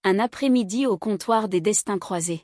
Un après-midi au comptoir des destins croisés.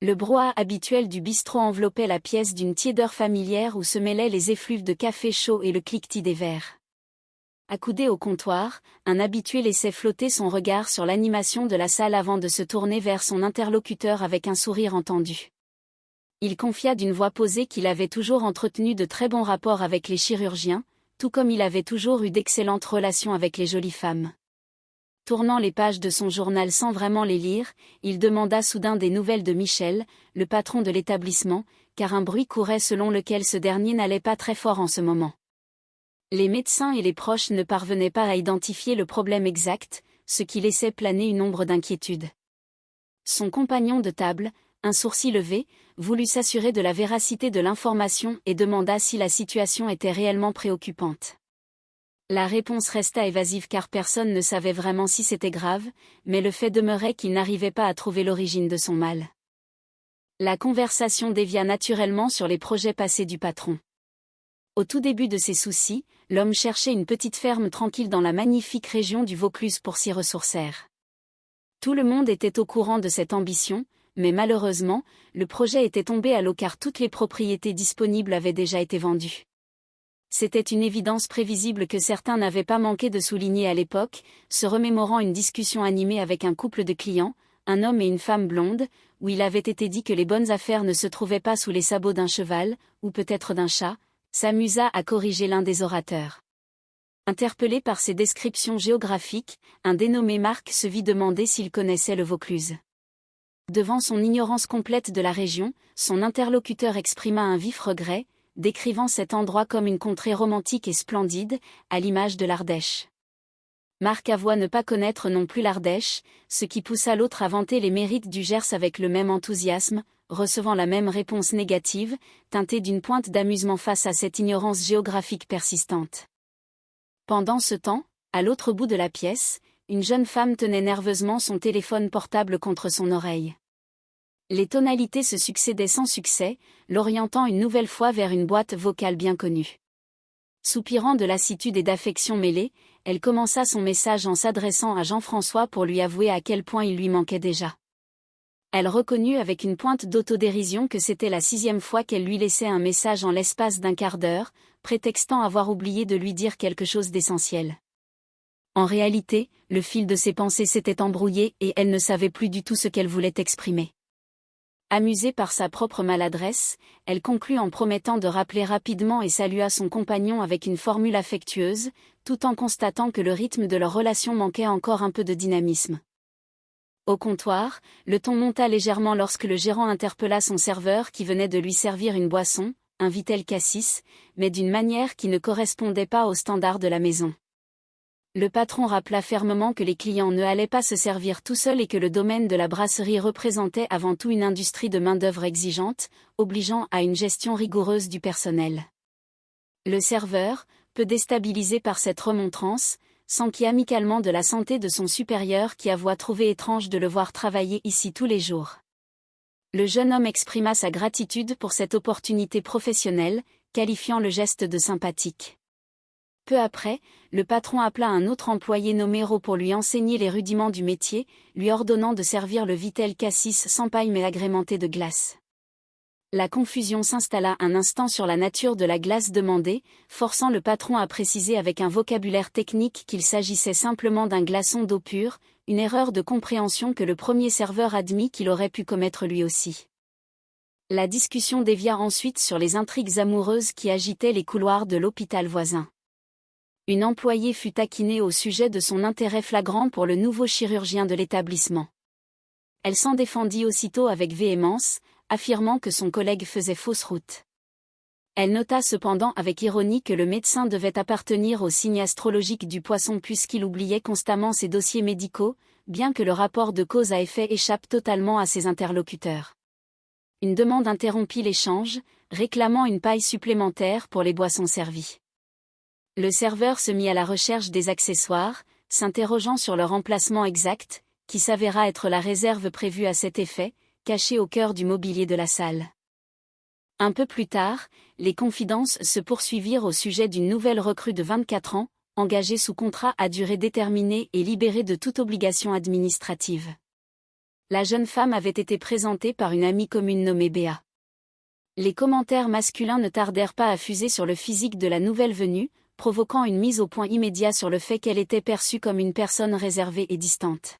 Le brouhaha habituel du bistrot enveloppait la pièce d'une tiédeur familière où se mêlaient les effluves de café chaud et le cliquetis des verres. Accoudé au comptoir, un habitué laissait flotter son regard sur l'animation de la salle avant de se tourner vers son interlocuteur avec un sourire entendu. Il confia d'une voix posée qu'il avait toujours entretenu de très bons rapports avec les chirurgiens, tout comme il avait toujours eu d'excellentes relations avec les jolies femmes. Tournant les pages de son journal sans vraiment les lire, il demanda soudain des nouvelles de Michel, le patron de l'établissement, car un bruit courait selon lequel ce dernier n'allait pas très fort en ce moment. Les médecins et les proches ne parvenaient pas à identifier le problème exact, ce qui laissait planer une ombre d'inquiétude. Son compagnon de table, un sourcil levé, voulut s'assurer de la véracité de l'information et demanda si la situation était réellement préoccupante. La réponse resta évasive car personne ne savait vraiment si c'était grave, mais le fait demeurait qu'il n'arrivait pas à trouver l'origine de son mal. La conversation dévia naturellement sur les projets passés du patron. Au tout début de ses soucis, l'homme cherchait une petite ferme tranquille dans la magnifique région du Vaucluse pour s'y ressourcer. Tout le monde était au courant de cette ambition, mais malheureusement, le projet était tombé à l'eau car toutes les propriétés disponibles avaient déjà été vendues. C'était une évidence prévisible que certains n'avaient pas manqué de souligner à l'époque, se remémorant une discussion animée avec un couple de clients, un homme et une femme blonde, où il avait été dit que les bonnes affaires ne se trouvaient pas sous les sabots d'un cheval, ou peut-être d'un chat, s'amusa à corriger l'un des orateurs. Interpellé par ces descriptions géographiques, un dénommé Marc se vit demander s'il connaissait le Vaucluse. Devant son ignorance complète de la région, son interlocuteur exprima un vif regret, décrivant cet endroit comme une contrée romantique et splendide, à l'image de l'Ardèche. Marc avoua ne pas connaître non plus l'Ardèche, ce qui poussa l'autre à vanter les mérites du Gers avec le même enthousiasme, recevant la même réponse négative, teintée d'une pointe d'amusement face à cette ignorance géographique persistante. Pendant ce temps, à l'autre bout de la pièce, une jeune femme tenait nerveusement son téléphone portable contre son oreille. Les tonalités se succédaient sans succès, l'orientant une nouvelle fois vers une boîte vocale bien connue. Soupirant de lassitude et d'affection mêlée, elle commença son message en s'adressant à Jean-François pour lui avouer à quel point il lui manquait déjà. Elle reconnut avec une pointe d'autodérision que c'était la 6e fois qu'elle lui laissait un message en l'espace d'un quart d'heure, prétextant avoir oublié de lui dire quelque chose d'essentiel. En réalité, le fil de ses pensées s'était embrouillé et elle ne savait plus du tout ce qu'elle voulait exprimer. Amusée par sa propre maladresse, elle conclut en promettant de rappeler rapidement et salua son compagnon avec une formule affectueuse, tout en constatant que le rythme de leur relation manquait encore un peu de dynamisme. Au comptoir, le ton monta légèrement lorsque le gérant interpella son serveur qui venait de lui servir une boisson, un Vitel Cassis, mais d'une manière qui ne correspondait pas aux standards de la maison. Le patron rappela fermement que les clients ne allaient pas se servir tout seuls et que le domaine de la brasserie représentait avant tout une industrie de main-d'œuvre exigeante, obligeant à une gestion rigoureuse du personnel. Le serveur, peu déstabilisé par cette remontrance, s'enquit amicalement de la santé de son supérieur qui avoua trouver étrange de le voir travailler ici tous les jours. Le jeune homme exprima sa gratitude pour cette opportunité professionnelle, qualifiant le geste de sympathique. Peu après, le patron appela un autre employé nommé Ro pour lui enseigner les rudiments du métier, lui ordonnant de servir le Vitel Cassis sans paille mais agrémenté de glace. La confusion s'installa un instant sur la nature de la glace demandée, forçant le patron à préciser avec un vocabulaire technique qu'il s'agissait simplement d'un glaçon d'eau pure, une erreur de compréhension que le premier serveur admit qu'il aurait pu commettre lui aussi. La discussion dévia ensuite sur les intrigues amoureuses qui agitaient les couloirs de l'hôpital voisin. Une employée fut taquinée au sujet de son intérêt flagrant pour le nouveau chirurgien de l'établissement. Elle s'en défendit aussitôt avec véhémence, affirmant que son collègue faisait fausse route. Elle nota cependant avec ironie que le médecin devait appartenir au signe astrologique du Poisson puisqu'il oubliait constamment ses dossiers médicaux, bien que le rapport de cause à effet échappe totalement à ses interlocuteurs. Une demande interrompit l'échange, réclamant une paille supplémentaire pour les boissons servies. Le serveur se mit à la recherche des accessoires, s'interrogeant sur leur emplacement exact, qui s'avéra être la réserve prévue à cet effet, cachée au cœur du mobilier de la salle. Un peu plus tard, les confidences se poursuivirent au sujet d'une nouvelle recrue de 24 ans, engagée sous contrat à durée déterminée et libérée de toute obligation administrative. La jeune femme avait été présentée par une amie commune nommée Béa. Les commentaires masculins ne tardèrent pas à fuser sur le physique de la nouvelle venue, provoquant une mise au point immédiat sur le fait qu'elle était perçue comme une personne réservée et distante.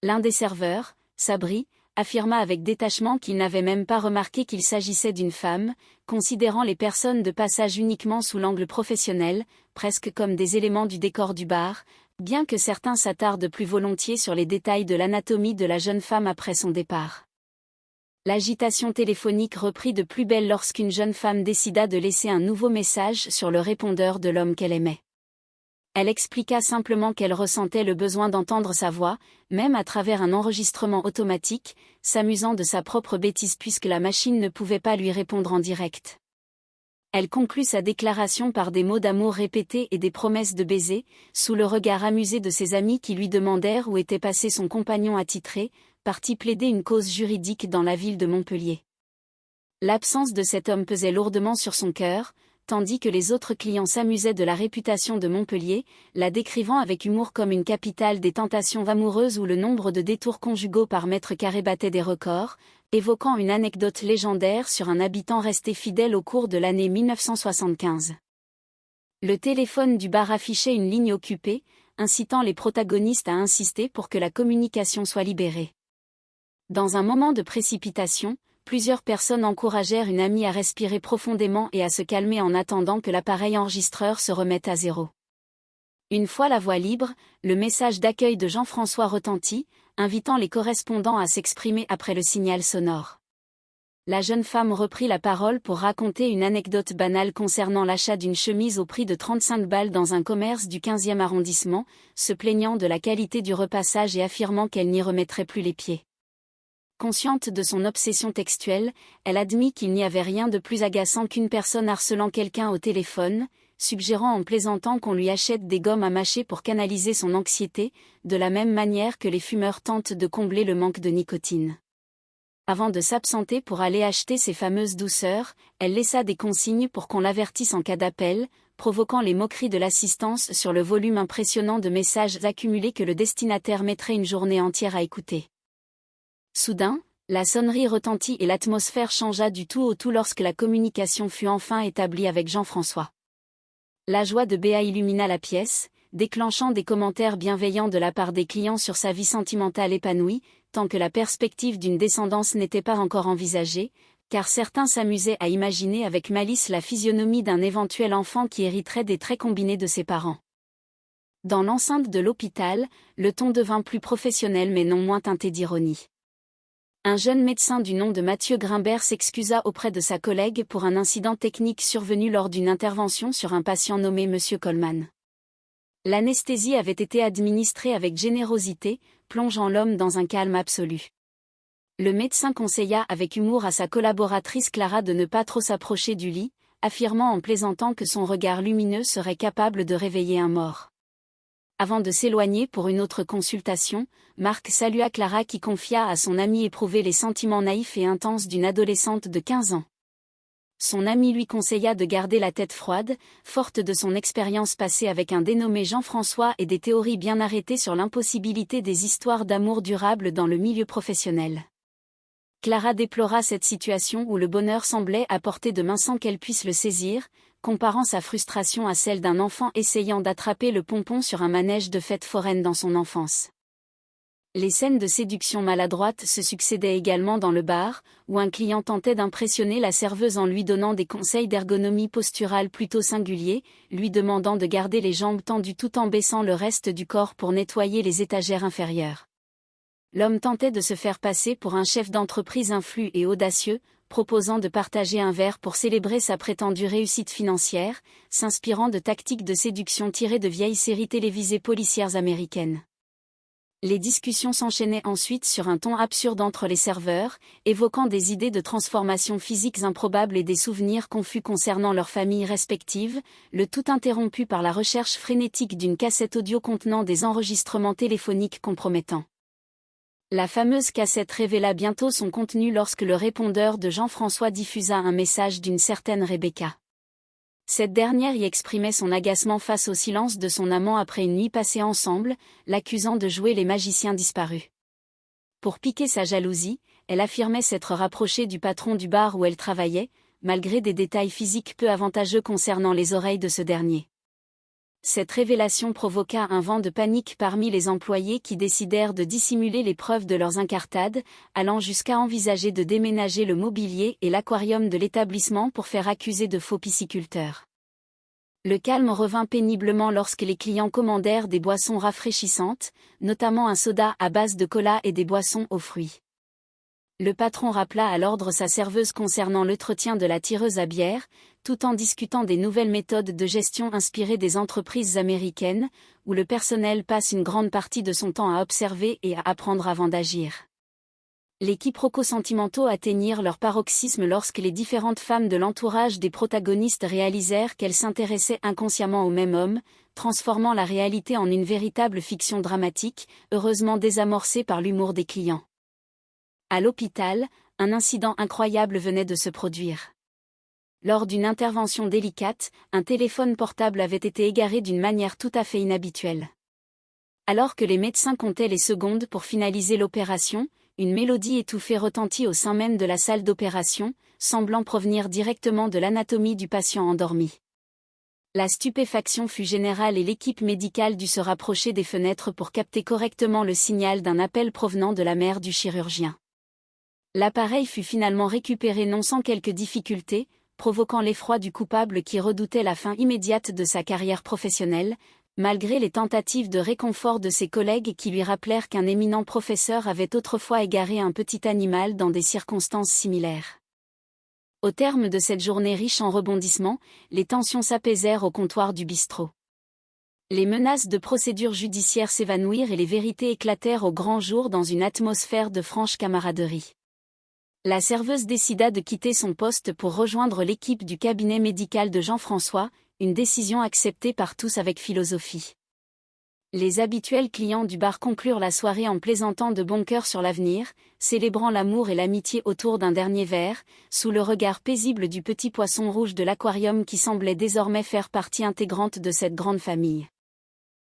L'un des serveurs, Sabri, affirma avec détachement qu'il n'avait même pas remarqué qu'il s'agissait d'une femme, considérant les personnes de passage uniquement sous l'angle professionnel, presque comme des éléments du décor du bar, bien que certains s'attardent plus volontiers sur les détails de l'anatomie de la jeune femme après son départ. L'agitation téléphonique reprit de plus belle lorsqu'une jeune femme décida de laisser un nouveau message sur le répondeur de l'homme qu'elle aimait. Elle expliqua simplement qu'elle ressentait le besoin d'entendre sa voix, même à travers un enregistrement automatique, s'amusant de sa propre bêtise puisque la machine ne pouvait pas lui répondre en direct. Elle conclut sa déclaration par des mots d'amour répétés et des promesses de baiser, sous le regard amusé de ses amis qui lui demandèrent où était passé son compagnon attitré, parti plaider une cause juridique dans la ville de Montpellier. L'absence de cet homme pesait lourdement sur son cœur, tandis que les autres clients s'amusaient de la réputation de Montpellier, la décrivant avec humour comme une capitale des tentations amoureuses où le nombre de détours conjugaux par mètre carré battait des records, évoquant une anecdote légendaire sur un habitant resté fidèle au cours de l'année 1975. Le téléphone du bar affichait une ligne occupée, incitant les protagonistes à insister pour que la communication soit libérée. Dans un moment de précipitation, plusieurs personnes encouragèrent une amie à respirer profondément et à se calmer en attendant que l'appareil enregistreur se remette à zéro. Une fois la voie libre, le message d'accueil de Jean-François retentit, invitant les correspondants à s'exprimer après le signal sonore. La jeune femme reprit la parole pour raconter une anecdote banale concernant l'achat d'une chemise au prix de 35 balles dans un commerce du 15e arrondissement, se plaignant de la qualité du repassage et affirmant qu'elle n'y remettrait plus les pieds. Consciente de son obsession textuelle, elle admit qu'il n'y avait rien de plus agaçant qu'une personne harcelant quelqu'un au téléphone, suggérant en plaisantant qu'on lui achète des gommes à mâcher pour canaliser son anxiété, de la même manière que les fumeurs tentent de combler le manque de nicotine. Avant de s'absenter pour aller acheter ses fameuses douceurs, elle laissa des consignes pour qu'on l'avertisse en cas d'appel, provoquant les moqueries de l'assistance sur le volume impressionnant de messages accumulés que le destinataire mettrait une journée entière à écouter. Soudain, la sonnerie retentit et l'atmosphère changea du tout au tout lorsque la communication fut enfin établie avec Jean-François. La joie de Béa illumina la pièce, déclenchant des commentaires bienveillants de la part des clients sur sa vie sentimentale épanouie, tant que la perspective d'une descendance n'était pas encore envisagée, car certains s'amusaient à imaginer avec malice la physionomie d'un éventuel enfant qui hériterait des traits combinés de ses parents. Dans l'enceinte de l'hôpital, le ton devint plus professionnel mais non moins teinté d'ironie. Un jeune médecin du nom de Mathieu Grimbert s'excusa auprès de sa collègue pour un incident technique survenu lors d'une intervention sur un patient nommé Monsieur Coleman. L'anesthésie avait été administrée avec générosité, plongeant l'homme dans un calme absolu. Le médecin conseilla avec humour à sa collaboratrice Clara de ne pas trop s'approcher du lit, affirmant en plaisantant que son regard lumineux serait capable de réveiller un mort. Avant de s'éloigner pour une autre consultation, Marc salua Clara qui confia à son ami éprouver les sentiments naïfs et intenses d'une adolescente de 15 ans. Son ami lui conseilla de garder la tête froide, forte de son expérience passée avec un dénommé Jean-François et des théories bien arrêtées sur l'impossibilité des histoires d'amour durables dans le milieu professionnel. Clara déplora cette situation où le bonheur semblait à portée de main sans qu'elle puisse le saisir, comparant sa frustration à celle d'un enfant essayant d'attraper le pompon sur un manège de fête foraine dans son enfance. Les scènes de séduction maladroite se succédaient également dans le bar, où un client tentait d'impressionner la serveuse en lui donnant des conseils d'ergonomie posturale plutôt singuliers, lui demandant de garder les jambes tendues tout en baissant le reste du corps pour nettoyer les étagères inférieures. L'homme tentait de se faire passer pour un chef d'entreprise influent et audacieux, proposant de partager un verre pour célébrer sa prétendue réussite financière, s'inspirant de tactiques de séduction tirées de vieilles séries télévisées policières américaines. Les discussions s'enchaînaient ensuite sur un ton absurde entre les serveurs, évoquant des idées de transformation physiques improbables et des souvenirs confus concernant leurs familles respectives, le tout interrompu par la recherche frénétique d'une cassette audio contenant des enregistrements téléphoniques compromettants. La fameuse cassette révéla bientôt son contenu lorsque le répondeur de Jean-François diffusa un message d'une certaine Rebecca. Cette dernière y exprimait son agacement face au silence de son amant après une nuit passée ensemble, l'accusant de jouer les magiciens disparus. Pour piquer sa jalousie, elle affirmait s'être rapprochée du patron du bar où elle travaillait, malgré des détails physiques peu avantageux concernant les oreilles de ce dernier. Cette révélation provoqua un vent de panique parmi les employés qui décidèrent de dissimuler les preuves de leurs incartades, allant jusqu'à envisager de déménager le mobilier et l'aquarium de l'établissement pour faire accuser de faux pisciculteurs. Le calme revint péniblement lorsque les clients commandèrent des boissons rafraîchissantes, notamment un soda à base de cola et des boissons aux fruits. Le patron rappela à l'ordre sa serveuse concernant l'entretien de la tireuse à bière, tout en discutant des nouvelles méthodes de gestion inspirées des entreprises américaines, où le personnel passe une grande partie de son temps à observer et à apprendre avant d'agir. Les quiproquos sentimentaux atteignirent leur paroxysme lorsque les différentes femmes de l'entourage des protagonistes réalisèrent qu'elles s'intéressaient inconsciemment au même homme, transformant la réalité en une véritable fiction dramatique, heureusement désamorcée par l'humour des clients. À l'hôpital, un incident incroyable venait de se produire. Lors d'une intervention délicate, un téléphone portable avait été égaré d'une manière tout à fait inhabituelle. Alors que les médecins comptaient les secondes pour finaliser l'opération, une mélodie étouffée retentit au sein même de la salle d'opération, semblant provenir directement de l'anatomie du patient endormi. La stupéfaction fut générale et l'équipe médicale dut se rapprocher des fenêtres pour capter correctement le signal d'un appel provenant de la mère du chirurgien. L'appareil fut finalement récupéré non sans quelques difficultés, provoquant l'effroi du coupable qui redoutait la fin immédiate de sa carrière professionnelle, malgré les tentatives de réconfort de ses collègues qui lui rappelèrent qu'un éminent professeur avait autrefois égaré un petit animal dans des circonstances similaires. Au terme de cette journée riche en rebondissements, les tensions s'apaisèrent au comptoir du bistrot. Les menaces de procédures judiciaires s'évanouirent et les vérités éclatèrent au grand jour dans une atmosphère de franche camaraderie. La serveuse décida de quitter son poste pour rejoindre l'équipe du cabinet médical de Jean-François, une décision acceptée par tous avec philosophie. Les habituels clients du bar conclurent la soirée en plaisantant de bon cœur sur l'avenir, célébrant l'amour et l'amitié autour d'un dernier verre, sous le regard paisible du petit poisson rouge de l'aquarium qui semblait désormais faire partie intégrante de cette grande famille.